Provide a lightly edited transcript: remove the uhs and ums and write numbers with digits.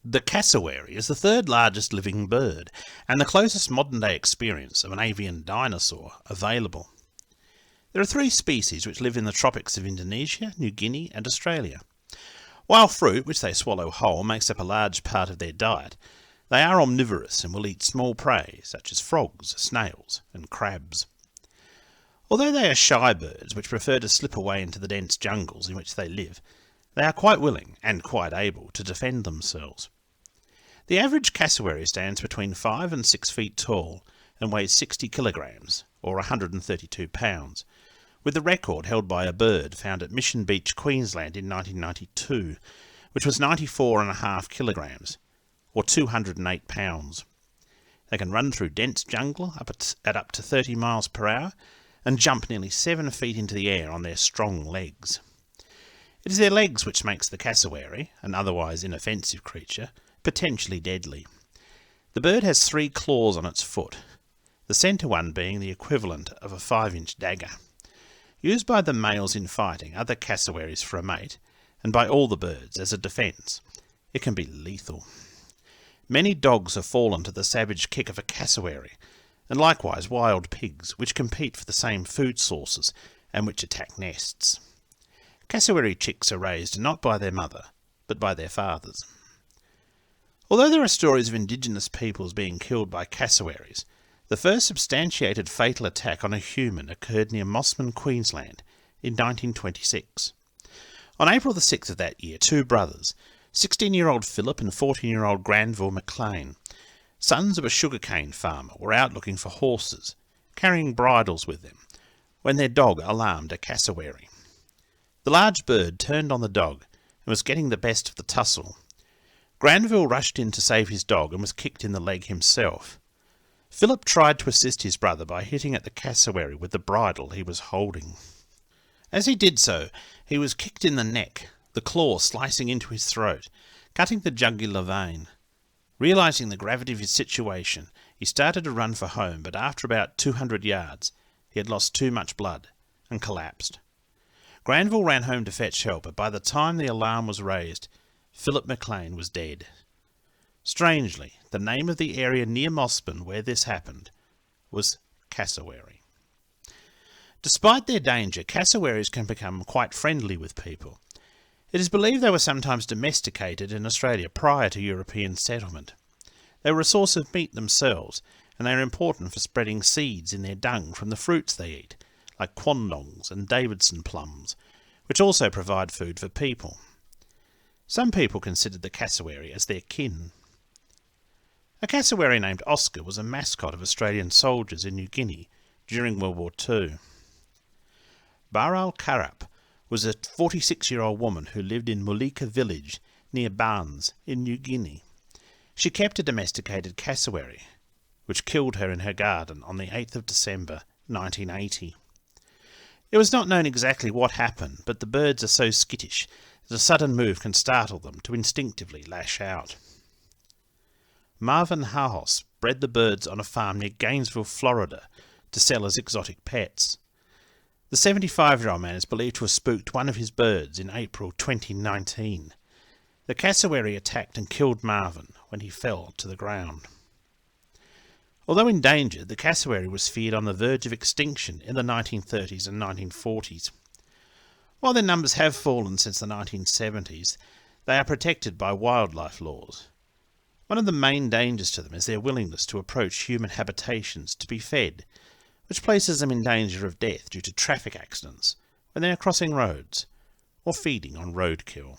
The cassowary is the third largest living bird and the closest modern-day experience of an avian dinosaur available. There are 3 species which live in the tropics of Indonesia, New Guinea and Australia. While fruit, which they swallow whole, makes up a large part of their diet, they are omnivorous and will eat small prey such as frogs, snails and crabs. Although they are shy birds which prefer to slip away into the dense jungles in which they live, they are quite willing and quite able to defend themselves. The average cassowary stands between 5 and 6 feet tall and weighs 60 kilograms, or 132 pounds, with the record held by a bird found at Mission Beach, Queensland in 1992, which was 94.5 kilograms, or 208 pounds. They can run through dense jungle at up to 30 miles per hour and jump nearly 7 feet into the air on their strong legs. It is their legs which makes the cassowary, an otherwise inoffensive creature, potentially deadly. The bird has 3 claws on its foot, the centre one being the equivalent of a 5-inch dagger. Used by the males in fighting other cassowaries for a mate, and by all the birds as a defence, it can be lethal. Many dogs have fallen to the savage kick of a cassowary, and likewise wild pigs, which compete for the same food sources and which attack nests. Cassowary chicks are raised not by their mother, but by their fathers. Although there are stories of indigenous peoples being killed by cassowaries, the first substantiated fatal attack on a human occurred near Mossman, Queensland, in 1926. On April the 6th of that year, 2 brothers, 16-year-old Philip and 14-year-old Granville McLean, sons of a sugarcane farmer, were out looking for horses, carrying bridles with them, when their dog alarmed a cassowary. The large bird turned on the dog and was getting the best of the tussle. Granville rushed in to save his dog and was kicked in the leg himself. Philip tried to assist his brother by hitting at the cassowary with the bridle he was holding. As he did so, he was kicked in the neck, the claw slicing into his throat, cutting the jugular vein. Realising the gravity of his situation, he started to run for home, but after about 200 yards, he had lost too much blood and collapsed. Granville ran home to fetch help, but by the time the alarm was raised, Philip McLean was dead. Strangely, the name of the area near Mossman where this happened was Cassowary. Despite their danger, cassowaries can become quite friendly with people. It is believed they were sometimes domesticated in Australia prior to European settlement. They were a source of meat themselves, and they are important for spreading seeds in their dung from the fruits they eat, like quandongs and Davidson plums, which also provide food for people. Some people considered the cassowary as their kin. A cassowary named Oscar was a mascot of Australian soldiers in New Guinea during World War II. Baral Karap was a 46-year-old woman who lived in Mulika village near Barnes in New Guinea. She kept a domesticated cassowary, which killed her in her garden on the 8th of December 1980. It was not known exactly what happened, but the birds are so skittish that a sudden move can startle them to instinctively lash out. Marvin Hahos bred the birds on a farm near Gainesville, Florida, to sell as exotic pets. The 75-year-old man is believed to have spooked one of his birds in April 2019. The cassowary attacked and killed Marvin when he fell to the ground. Although endangered, the cassowary was feared on the verge of extinction in the 1930s and 1940s. While their numbers have fallen since the 1970s, they are protected by wildlife laws. One of the main dangers to them is their willingness to approach human habitations to be fed, which places them in danger of death due to traffic accidents when they are crossing roads or feeding on roadkill.